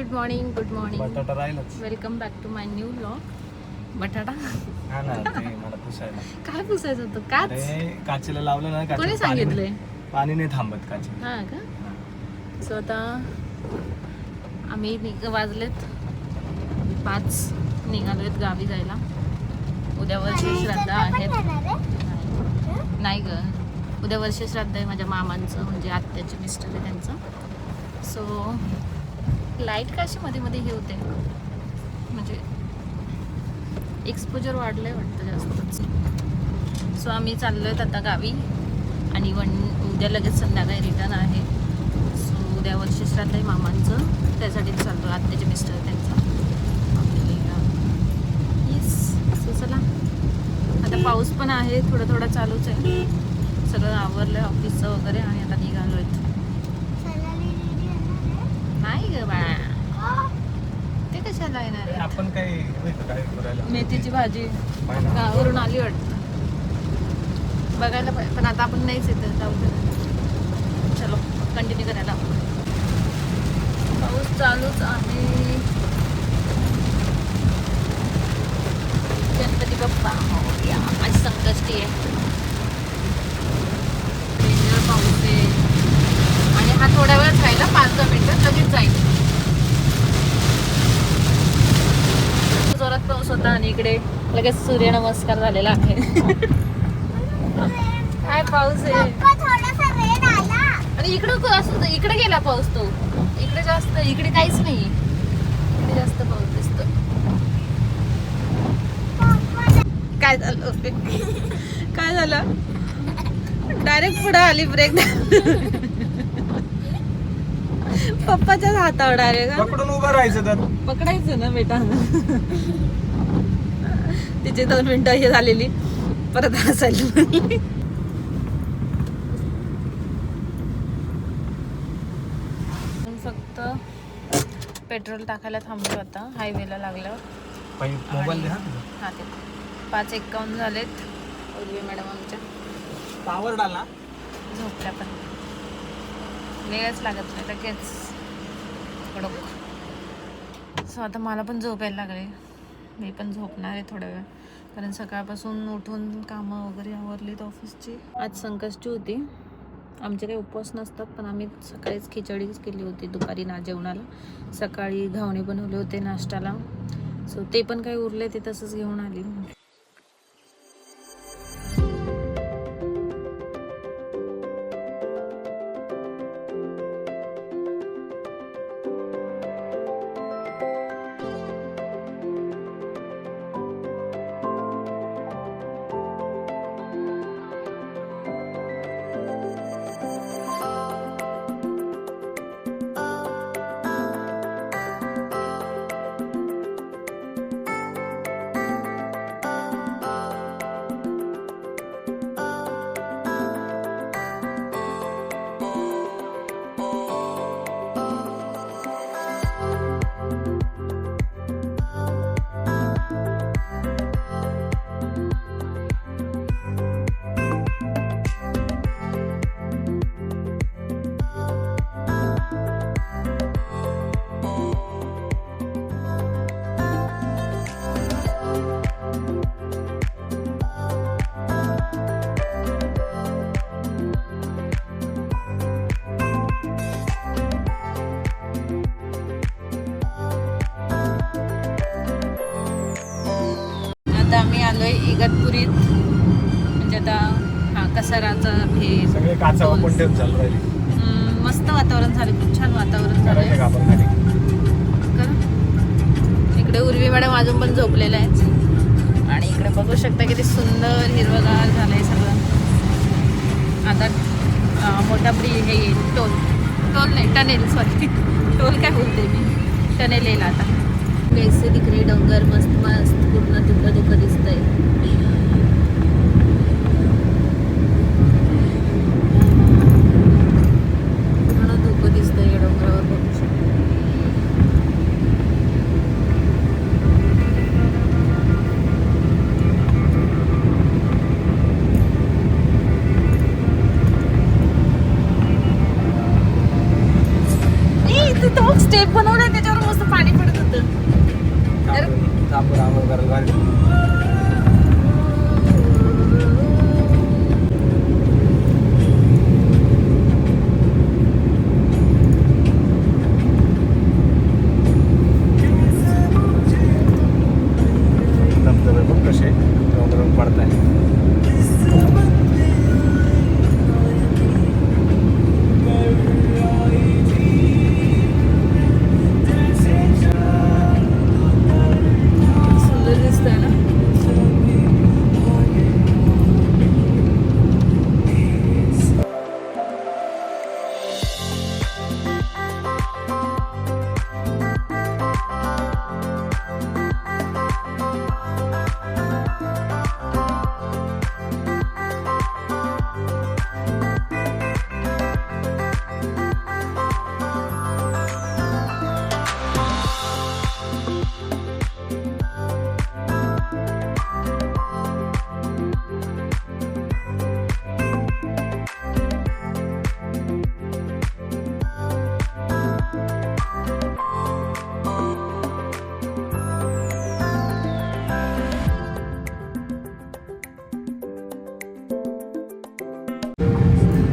Good morning बटाटा राहिलच. Welcome back to my new vlog. बटाटा हा ना, ते मला पुसायला. काय पुसायचं होतं? काच अरे काचेला लावलं ना, कोणी काचेला सांगितलंय? पाणी नाही थांबत काचे. हा का? सो आता आम्ही वाजलेत 5, निघालोयत गावी जायला. उद्या वर्षश्राद्ध आहेत. नाही ग, उद्या वर्षश्राद्ध आहे माझ्या मामांचं, म्हणजे आत्याचे मिस्टर आहे त्यांचं. सो लाईट का अशी मध्ये मध्ये हे होते, म्हणजे एक्सपोजर वाढलंय वाटतं जास्तच. सो आम्ही चाललोय आता गावी आणि उद्या लगेच संध्याकाळी रिटर्न आहे. सो उद्या वर्षश्राद्ध आहे मामांचं, त्यासाठीच चाललो, आत्याचे मिस्टर त्यांचं. येस. सो चला, आता पाऊस पण आहे, थोडा थोडा चालूच आहे. सगळं आवरलंय ऑफिसचं वगैरे आणि आता निघालोय. नाही ग बाळा, ते कशाला येणार आहे? आपण काय करायला? मेथीची भाजी गावावरून आली वाटतं, बघायला पाहिजे. पण आता आपण नाहीच येत, जाऊ दे. चलो कंटिन्यू करायला. पाऊस चालूच आहे. गणपती बाप्पा मोरया. आज संकष्टी आहे, डेंजर पाऊस आहे. आणि हा थोड्या वेळात राहिला, 5-10 मिनिटं लगेच जाईल. जोरात पाऊस होता आणि इकडे लगेच सूर्यनमस्कार झालेला आहे. काय पाऊस आहे. आणि इकडं असं इकडे गेला पाऊस, तो इकडे जास्त, इकडे काहीच नाही. इकडे जास्त पाऊस दिसतो. काय झालं? काय झालं? डायरेक्ट पुढे आली, ब्रेक. पप्पाच्याच हातावर डायरेक्ट पकडून उभं राहायचं तर. पकडायचं ना बेटा. तिचे 2 मिनिटं हे झालेली, परत हसायला. फक्त पेट्रोल टाकायला थांबलो आता हायवेला लागल्यावर. मोबाईल दे. हा ते 5:51 झालेत. उर्वी मॅडम आमच्या पावर डाला. झोपल्या, पण वेळच लागत नाही, लगेच कडक. सो आता मला पण झोप यायला लागले, मी पण झोपणार आहे थोड्या वेळ, कारण सकाळपासून उठून कामं वगैरे आवरलीत ऑफिसची. आज संकष्टी होती. आमचे काही उपवास नसतात, पण आम्ही सकाळीच खिचडीच केली होती दुपारी जेवणाला. सकाळी घावणे बनवले होते नाश्त्याला. सो ते पण काही उरले, ते तसंच घेऊन आली. आता आम्ही आलोय इगतपुरीत, म्हणजे आता कसाराचं हे सगळे काचा ओपन ठेवून चालू राहिली. मस्त वातावरण झालं, खूप छान वातावरण झालं. इकडे उर्वी मॅडम अजून पण झोपलेल्या आहेत आणि इकडे बघू शकता किती सुंदर हिरवगार झालंय सगळं. आता मोठा हे टोल नाही, टनेल, सॉरी, टोल काय बोलते मी, टनेल येईल आता. कैसे तिकडे डोंगर मस्त मस्त पूर्ण धुकं धुकं दिसतंय. पूर्ण धुकं दिसतंय या डोंगरावर, बघू शकतो. स्टेप बनवलाय त्याच्यावर मस्त पाणी पडत होतं. धबधबे बघ कसे डोंगरावरून पडताय. सुंदर दिसतंय ना.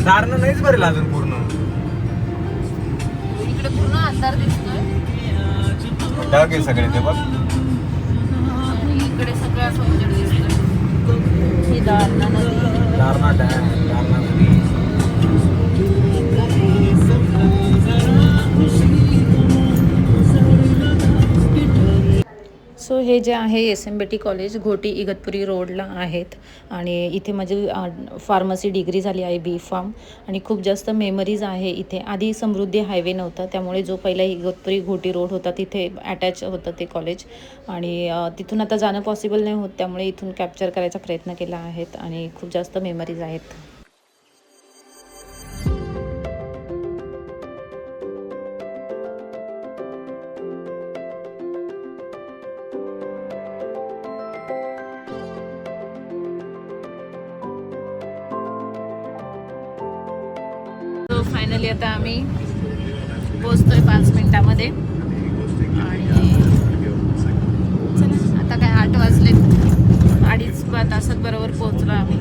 दारणं नाहीच भरेल अजून पूर्ण. इकडे पूर्ण अंधार दिसतोय. ढग आहे सगळे ते बघ. इकडे सगळं असं उजेड दिसतोय. ही दारणा नदी. दारणा डॅम, दारणा नदी. सो हे जे आहे SMBT कॉलेज घोटी इगतपुरी रोडला आहेत आणि इथे माझी फार्मसी डिग्री झाली आहे B.Pharm आणि खूप जास्त मेमरीज आहे इथे. आधी समृद्धी हायवे नव्हता त्यामुळे जो पहिला इगतपुरी घोटी रोड होता तिथे अटॅच होतं ते कॉलेज आणि तिथून आता जाणं पॉसिबल नाही होत त्यामुळे इथून कॅप्चर करायचा प्रयत्न केला आहेत आणि खूप जास्त मेमरीज आहेत. फायनली आता आम्ही पोहोचतोय 5 मिनिटामध्ये आणि चला आता काय 8 वाजले. 2.5 तासात बरोबर पोहोचलो आम्ही.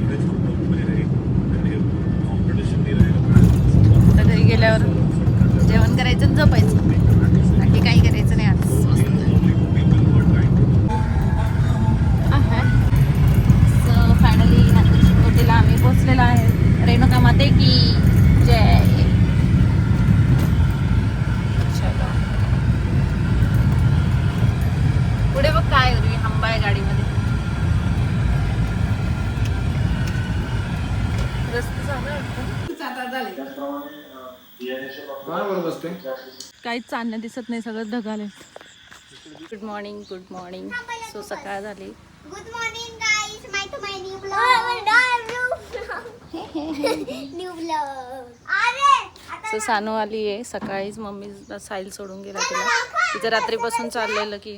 आता घरी गेल्यावर जेवण करायचं आणि झोपायचं. बाकी काही करायचं नाही आज. सो फायनली हॉटेलला आम्ही पोहोचलेलो आहे. रेणुका माते की जय. पुढे बघ काय हंबा आहे गाडीमध्ये. रस्ते काहीच चालणं दिसत नाही. सगळं ढगाले. गुड मॉर्निंग सो सकाळ झाली. Good morning guys, my new vlog. New vlog. So Sanu आली आहे. सकाळीच मम्मी साईल सोडून गेला तिला. तिचं रात्रीपासून चाललेलं की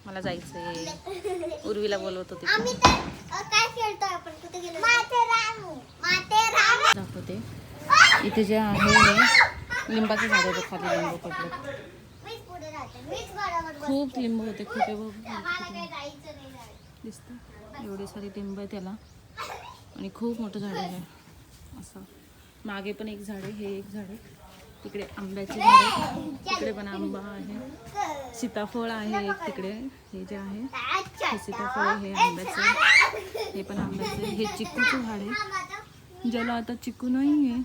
मला जायचं आहे. उर्वीला बोलवत होती. आम्ही तर काय खेळतोय आपण, कुठे गेलो? माथेरान. दाखवते. इथे जे आहे हे लिंबाचं झाड आहे. खाली लिंबू पडले. मीच पुढे राहते. मीच बरोबर बसते. खूप लिंबू होते. खूप आहे बघ. मला काही जायचं नाही झालं. दिसतं एवढी सारी लिंब आहे त्याला आणि खूप मोठं झाड आहे असं. मागे पण एक झाड आहे. हे एक झाड आहे. तिकडे आंब्याचे झाड आहे. तिकडे पण आंबा आहे. सीताफळ आहे एक तिकडे. हे जे आहे हे सीताफळ आहे. हे आंब्याचं. हे पण आंब्याचं. हे चिक्कूचं झाड आहे ज्याला आता चिक्कू नाही आहे.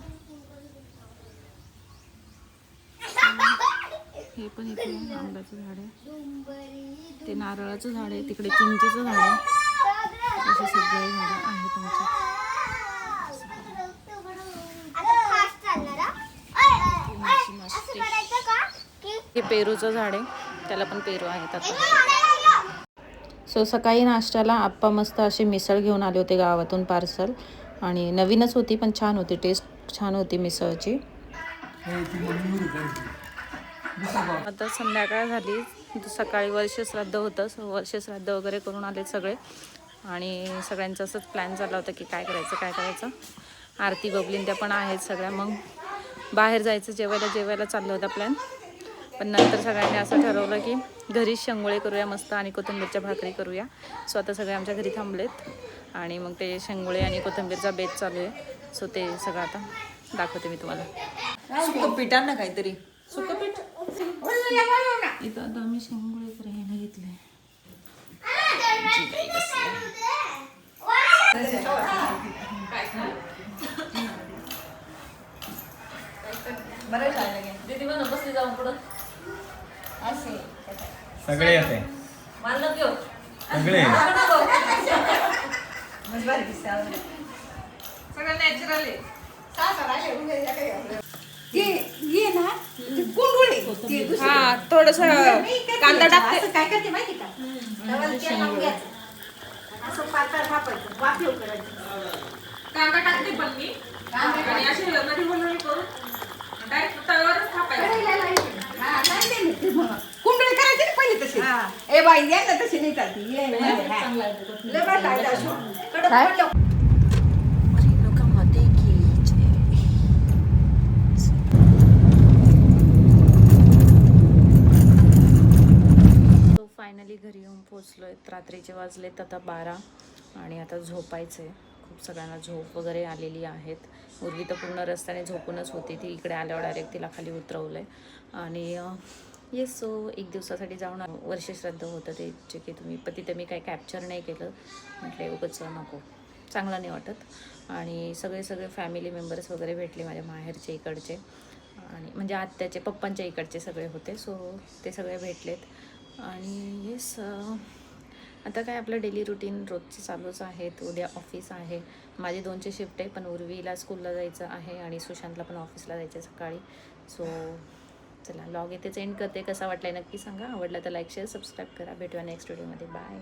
हे पण इकडे आंब्याचं झाड आहे. ते नारळाचं झाड आहे. तिकडे चिंचेचं झाड आहे. असे सगळे झाडं आहेत आमच्या. हे पेरूचं झाड आहे. त्याला पण पेरू आहेत आता. सो सकाळी नाश्त्याला आप्पा मस्त अशी मिसळ घेऊन आले होते गावातून पार्सल आणि नवीनच होती पण छान होती. टेस्ट छान होती मिसळची. आता संध्याकाळ झाली. सकाळी वर्षश्राद्ध होतं. वर्षश्राद्ध वगैरे करून आले सगळे आणि सगळ्यांचं असंच प्लॅन झाला होता की काय करायचं. आरती बबलीन त्या पण आहेत सगळ्या. मग बाहेर जायचं जेवायला चाललं होता प्लॅन पण नंतर सगळ्यांनी असं ठरवलं की घरीच शेंगोळे करूया मस्त आणि कोथिंबीरच्या भाकरी करूया. सो आता सगळे आमच्या घरी थांबलेत आणि मग ते शेंगोळे आणि कोथिंबीरचा बेत चालू आहे. सो ते सगळं आता दाखवते मी तुम्हाला. सुकं पीठ आण ना काहीतरी. सुकं पीठ इथं आता आम्ही शेंगोळे करायला घेतले. सगळे येते सगळे सगळं नॅचरल आहे. हा थोडस कांदा टाकते. काय करते माहिती का डबल तेल लावून घ्यायचं. असं पातळ थापायचं वाफेव करायचं. कांदा टाकते पण मी आणि असे मध्ये बोलून करून डायरेक्ट तव्यावरच थापायचं. कढईला लावायचं. हा, नाही नाही नाही, ते मग कुंडळी करायची ना पहिले तशी. ए बाई या ना तशी नाही चालती. ये लय बरं लागलं असं. कडक पडलं. फायनली घरी येऊन पोचलोय. रात्रीचे वाजलेत आता 12 आणि आता झोपायचं आहे. खूप सगळ्यांना झोप वगैरे आलेली आहेत. पूर्वी तर पूर्ण रस्त्याने झोपूनच होती ती. इकडे आल्यावर डायरेक्ट तिला खाली उतरवलं आहे आणि येस सो 1 दिवसासाठी जाऊन वर्षश्राद्ध होतं ते जे की तिथे मी काही कॅप्चर नाही केलं. म्हटलं उगाच नको, चांगलं नाही वाटत. आणि सगळे फॅमिली मेंबर्स वगैरे भेटले माझ्या माहेरचे इकडचे आणि म्हणजे आत्याचे पप्पांच्या इकडचे सगळे होते. सो ते सगळे भेटलेत आणि येस आता काय आपलं डेली रुटीन रोजचे चालूच आहेत. उद्या ऑफिस आहे. माझी 2ची शिफ्ट आहे पण उर्वीला स्कूलला जायचं आहे आणि सुशांतला पण ऑफिसला जायचं आहे सकाळी. सो चला लॉग इथेच एंड करते. कसा वाटला नक्की सांगा. आवडला तर लाईक शेअर सबस्क्राईब करा. भेटूया नेक्स्ट व्हिडिओमध्ये. बाय.